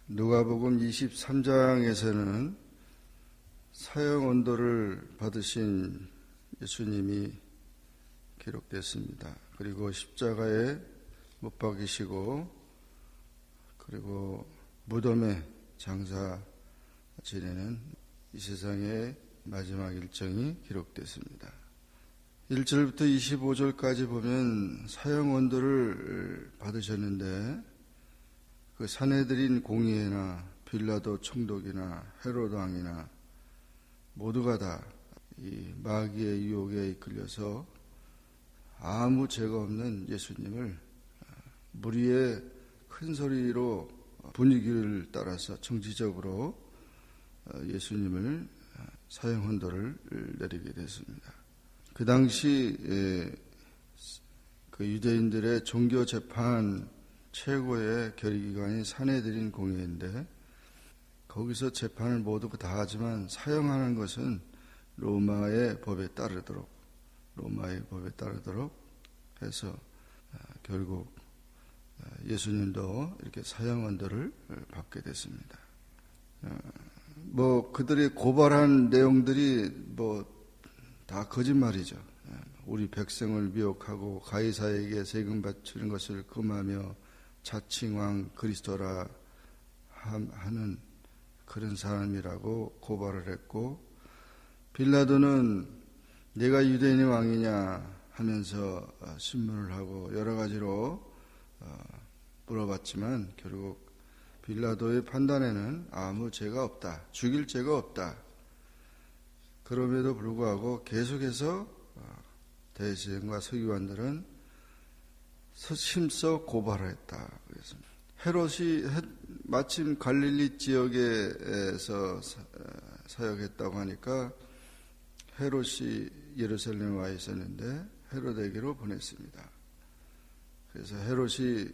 누가복음 23장에서는 사형 언도를 받으신 예수님이 기록됐습니다. 그리고 십자가에 못 박이시고 그리고 무덤에 장사 지내는 이 세상의 마지막 일정이 기록됐습니다. 1절부터 25절까지 보면 사형 언도를 받으셨는데 그 산헤드린 공의회나 빌라도 총독이나 헤롯 왕이나 모두가 다 이 마귀의 유혹에 이끌려서 아무 죄가 없는 예수님을 무리의 큰 소리로 분위기를 따라서 정치적으로 예수님을 사형 언도를 내리게 됐습니다. 그 당시 그 유대인들의 종교 재판 최고의 결의기관이 산헤드린 공회인데 거기서 재판을 모두 다 하지만 사형하는 것은 로마의 법에 따르도록 해서 결국 예수님도 이렇게 사형 언도를 받게 됐습니다. 그들이 고발한 내용들이 다 거짓말이죠. 우리 백성을 미혹하고 가이사에게 세금 바치는 것을 금하며 자칭 그리스도라 하는 그런 사람이라고 고발을 했고, 빌라도는 내가 유대인의 왕이냐 하면서 신문을 하고 여러 가지로 물어봤지만 결국 빌라도의 판단에는 아무 죄가 없다, 죽일 죄가 없다. 그럼에도 불구하고 계속해서 대제사장과 서기관들은 힘써 고발을 했다. 그랬습니다. 헤롯이 마침 갈릴리 지역에서 사역했다고 하니까 헤롯이 예루살렘에 와 있었는데 헤롯에게로 보냈습니다. 그래서 헤롯이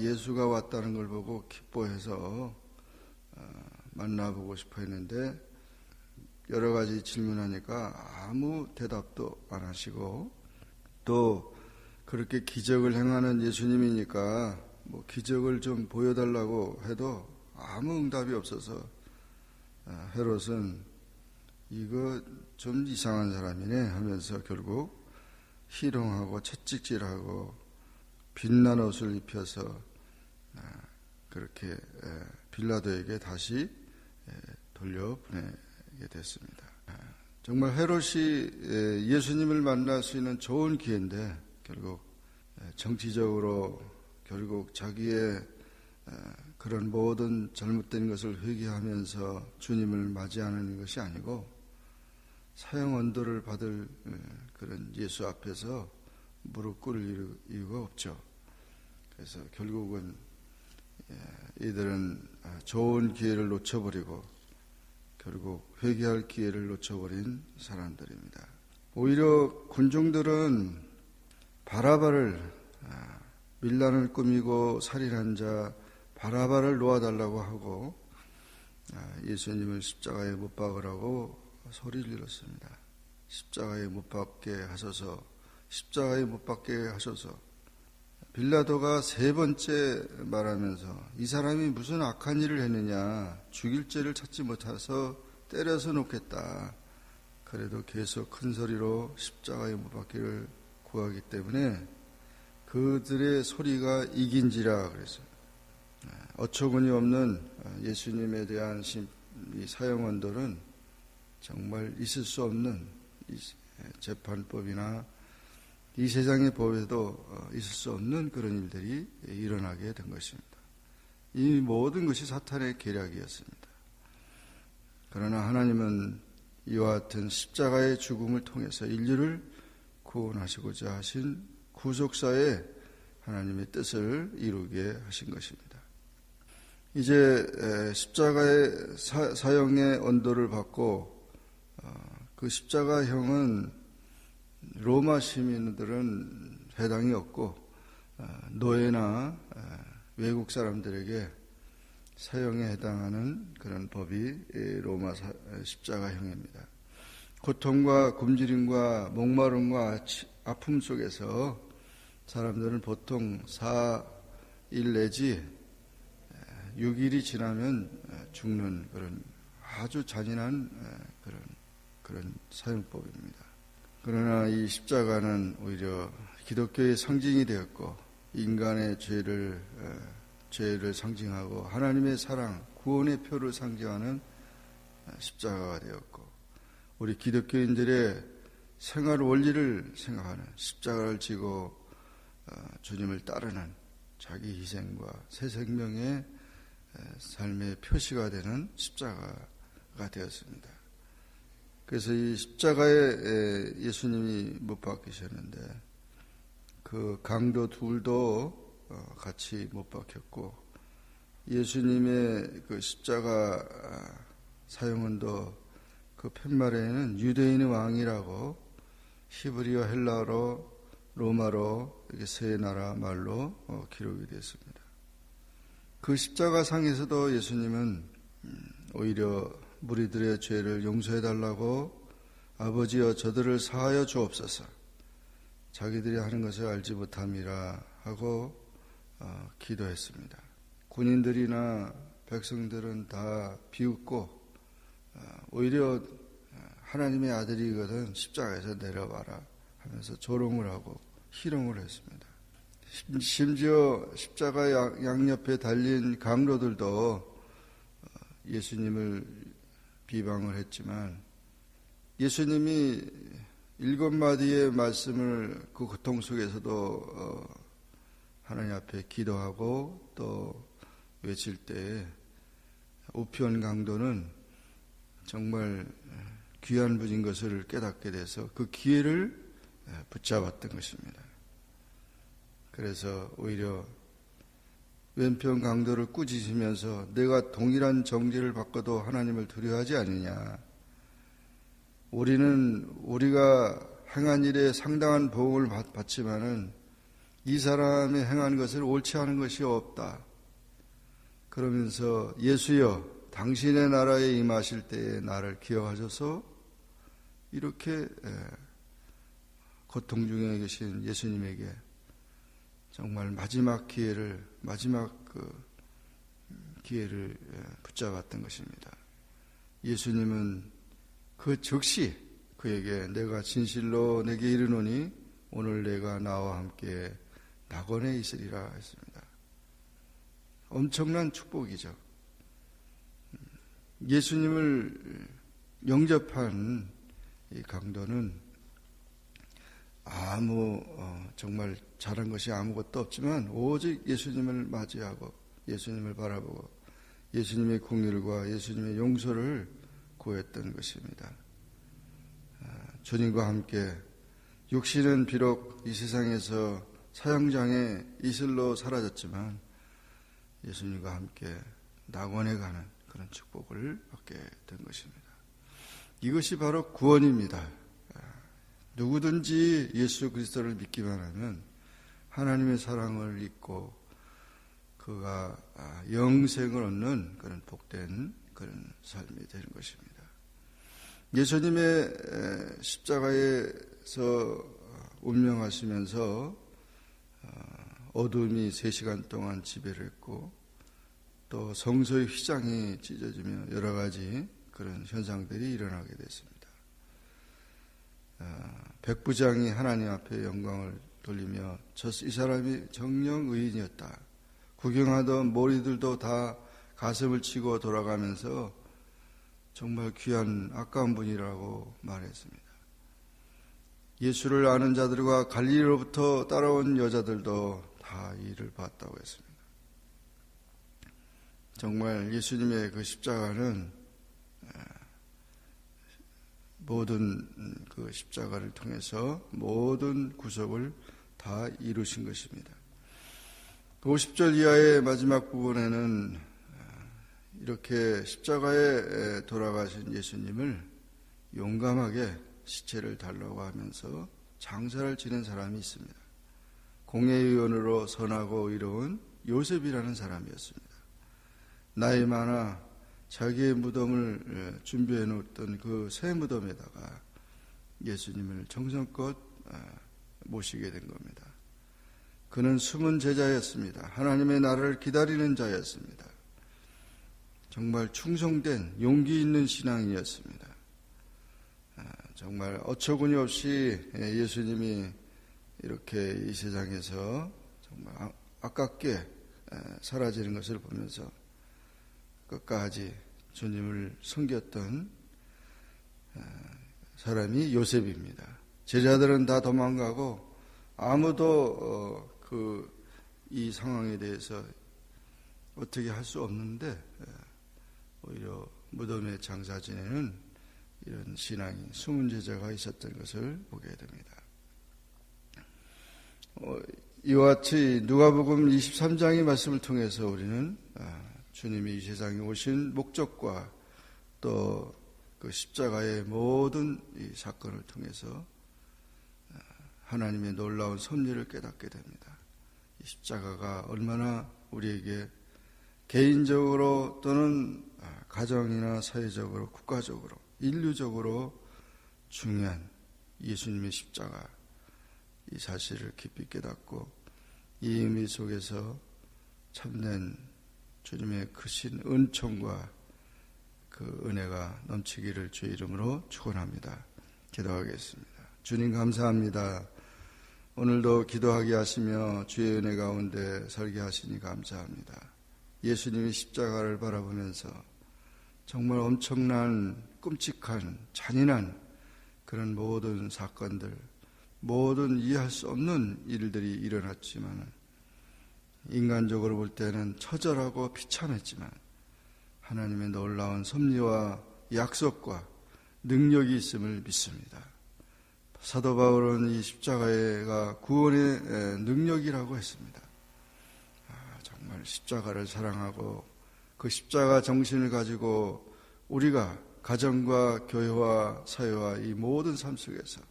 예수가 왔다는 걸 보고 기뻐해서 만나보고 싶어 했는데 여러 가지 질문하니까 아무 대답도 안 하시고, 또 그렇게 기적을 행하는 예수님이니까 기적을 좀 보여달라고 해도 아무 응답이 없어서 헤롯은 이거 좀 이상한 사람이네 하면서 결국 희롱하고 채찍질하고 빛난 옷을 입혀서 그렇게 빌라도에게 다시 돌려보내게 됐습니다. 정말 헤롯이 예수님을 만날 수 있는 좋은 기회인데 결국 정치적으로 결국 자기의 그런 모든 잘못된 것을 회개하면서 주님을 맞이하는 것이 아니고 사형 언도를 받을 그런 예수 앞에서 무릎 꿇을 이유가 없죠. 그래서 결국은 이들은 좋은 기회를 놓쳐버리고 결국 회개할 기회를 놓쳐버린 사람들입니다. 오히려 군중들은 바라바를 밀란을 꾸미고 살인한 자 바라바를 놓아달라고 하고 예수님을 십자가에 못 박으라고 소리를 질렀습니다. 십자가에 못 박게 하소서, 십자가에 못 박게 하소서. 빌라도가 세 번째 말하면서 이 사람이 무슨 악한 일을 했느냐, 죽일 죄를 찾지 못해서 때려서 놓겠다. 그래도 계속 큰 소리로 십자가에 못 박기를 구하기 때문에 그들의 소리가 이긴지라 그랬어요. 어처구니 없는 예수님에 대한 이 사형 언도는 정말 있을 수 없는 재판법이나 이 세상의 법에도 있을 수 없는 그런 일들이 일어나게 된 것입니다. 이 모든 것이 사탄의 계략이었습니다. 그러나 하나님은 이와 같은 십자가의 죽음을 통해서 인류를 구원하시고자 하신 구속사에 하나님의 뜻을 이루게 하신 것입니다. 이제 십자가의 사형의 언도를 받고 그 십자가형은 로마 시민들은 해당이 없고 노예나 외국 사람들에게 사형에 해당하는 그런 법이 로마 십자가형입니다. 고통과 굶주림과 목마름과 아픔 속에서 사람들은 보통 4일 내지 6일이 지나면 죽는 그런 아주 잔인한 그런 사형법입니다. 그러나 이 십자가는 오히려 기독교의 상징이 되었고 인간의 죄를 상징하고 하나님의 사랑, 구원의 표를 상징하는 십자가가 되었고 우리 기독교인들의 생활 원리를 생각하는 십자가를 지고 주님을 따르는 자기 희생과 새 생명의 삶의 표시가 되는 십자가가 되었습니다. 그래서 이 십자가에 예수님이 못 박히셨는데 그 강도 둘도 같이 못 박혔고 예수님의 그 십자가 사용은도 그 팻말에는 유대인의 왕이라고 히브리어, 헬라어로, 로마로 이렇게 세 나라 말로 기록이 됐습니다. 그 십자가 상에서도 예수님은 오히려 무리들의 죄를 용서해달라고 아버지여 저들을 사하여 주옵소서 자기들이 하는 것을 알지 못함이라 하고 기도했습니다. 군인들이나 백성들은 다 비웃고 오히려 하나님의 아들이거든 십자가에서 내려와라 하면서 조롱을 하고 희롱을 했습니다. 심지어 십자가 양옆에 달린 강도들도 예수님을 비방을 했지만 예수님이 7마디의 말씀을 그 고통 속에서도 하나님 앞에 기도하고 또 외칠 때 우편 강도는 정말 귀한 분인 것을 깨닫게 돼서 그 기회를 붙잡았던 것입니다. 그래서 오히려 왼편 강도를 꾸짖으면서 내가 동일한 정죄를 받고도 하나님을 두려워하지 않느냐. 우리가 행한 일에 상당한 보응을 받지만은 이 사람이 행한 것을 옳지 않은 것이 없다. 그러면서 예수여 당신의 나라에 임하실 때에 나를 기억하셔서 이렇게 고통 중에 계신 예수님에게 정말 마지막 기회를 붙잡았던 것입니다. 예수님은 그 즉시 그에게 내가 진실로 내게 이르노니 오늘 내가 나와 함께 낙원에 있으리라 했습니다. 엄청난 축복이죠. 예수님을 영접한 이 강도는 정말 잘한 것이 아무것도 없지만 오직 예수님을 맞이하고 예수님을 바라보고 예수님의 공의와 예수님의 용서를 구했던 것입니다. 주님과 함께 육신은 비록 이 세상에서 사형장의 이슬로 사라졌지만 예수님과 함께 낙원에 가는 그런 축복을 받게 된 것입니다. 이것이 바로 구원입니다. 누구든지 예수 그리스도를 믿기만 하면 하나님의 사랑을 잊고 그가 영생을 얻는 그런 복된 그런 삶이 되는 것입니다. 예수님의 십자가에서 운명하시면서 어둠이 3시간 동안 지배를 했고 또 성소의 휘장이 찢어지며 여러 가지 그런 현상들이 일어나게 됐습니다. 백부장이 하나님 앞에 영광을 돌리며 이 사람이 정녕 의인이었다. 구경하던 모리들도 다 가슴을 치고 돌아가면서 정말 귀한 아까운 분이라고 말했습니다. 예수를 아는 자들과 갈릴리로부터 따라온 여자들도 다 이를 봤다고 했습니다. 정말 예수님의 그 십자가는 모든 그 십자가를 통해서 모든 구속을 다 이루신 것입니다. 50절 이하의 마지막 부분에는 이렇게 십자가에 돌아가신 예수님을 용감하게 시체를 달라고 하면서 장사를 지낸 사람이 있습니다. 공회의원으로 선하고 의로운 요셉이라는 사람이었습니다. 나이 많아 자기의 무덤을 준비해 놓았던 그 새 무덤에다가 예수님을 정성껏 모시게 된 겁니다. 그는 숨은 제자였습니다. 하나님의 나라를 기다리는 자였습니다. 정말 충성된 용기 있는 신앙이었습니다. 정말 어처구니 없이 예수님이 이렇게 이 세상에서 정말 아깝게 사라지는 것을 보면서 끝까지 주님을 섬겼던 사람이 요셉입니다. 제자들은 다 도망가고 아무도 이 상황에 대해서 어떻게 할 수 없는데 오히려 무덤에 장사 지내는 이런 신앙이 숨은 제자가 있었던 것을 보게 됩니다. 이와 같이 누가복음 23장의 말씀을 통해서 우리는 주님이 이 세상에 오신 목적과 또 그 십자가의 모든 이 사건을 통해서 하나님의 놀라운 섭리를 깨닫게 됩니다. 이 십자가가 얼마나 우리에게 개인적으로 또는 가정이나 사회적으로 국가적으로 인류적으로 중요한 예수님의 십자가 이 사실을 깊이 깨닫고 이 의미 속에서 참된 주님의 크신 은총과 그 은혜가 넘치기를 주의 이름으로 축원합니다. 기도하겠습니다. 주님 감사합니다. 오늘도 기도하게 하시며 주의 은혜 가운데 설계 하시니 감사합니다. 예수님의 십자가를 바라보면서 정말 엄청난 끔찍한 잔인한 그런 모든 사건들, 모든 이해할 수 없는 일들이 일어났지만 인간적으로 볼 때는 처절하고 비참했지만 하나님의 놀라운 섭리와 약속과 능력이 있음을 믿습니다. 사도 바울은 이 십자가가 구원의 능력이라고 했습니다. 정말 십자가를 사랑하고 그 십자가 정신을 가지고 우리가 가정과 교회와 사회와 이 모든 삶 속에서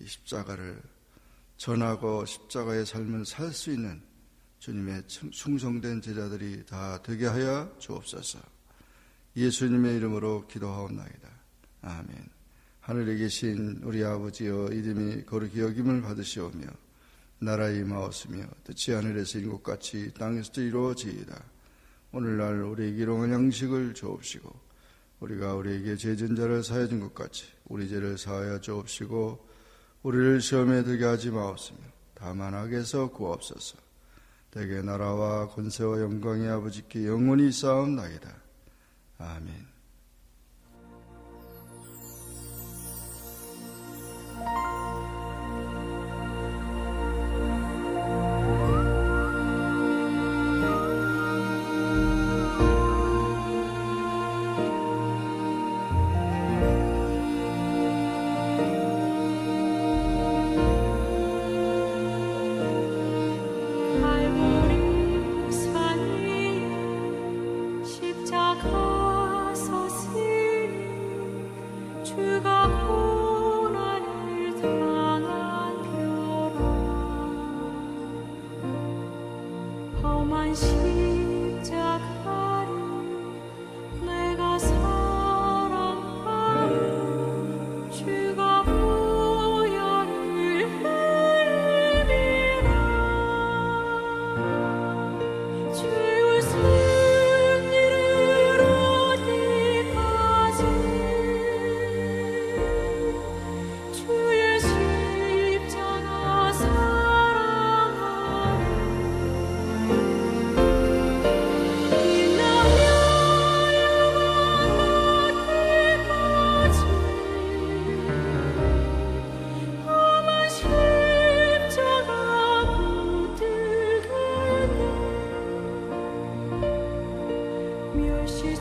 이 십자가를 전하고 십자가의 삶을 살 수 있는 주님의 충성된 제자들이 다 되게 하여 주옵소서. 예수님의 이름으로 기도하옵나이다. 아멘. 하늘에 계신 우리 아버지여, 이름이 거룩히 여김을 받으시오며 나라에 임하옵시며 뜻이 하늘에서 이룬 것 같이 땅에서도 이루어지이다. 오늘날 우리에게 일용할 양식을 주옵시고 우리가 우리에게 죄진 자를 사하여 준 것 같이 우리 죄를 사하여 주옵시고 우리를 시험에 들게 하지 마옵시며 다만 악에서 구하옵소서. 대개 나라와 권세와 영광이 아버지께 영원히 쌓옵나이다. 아멘. 멸시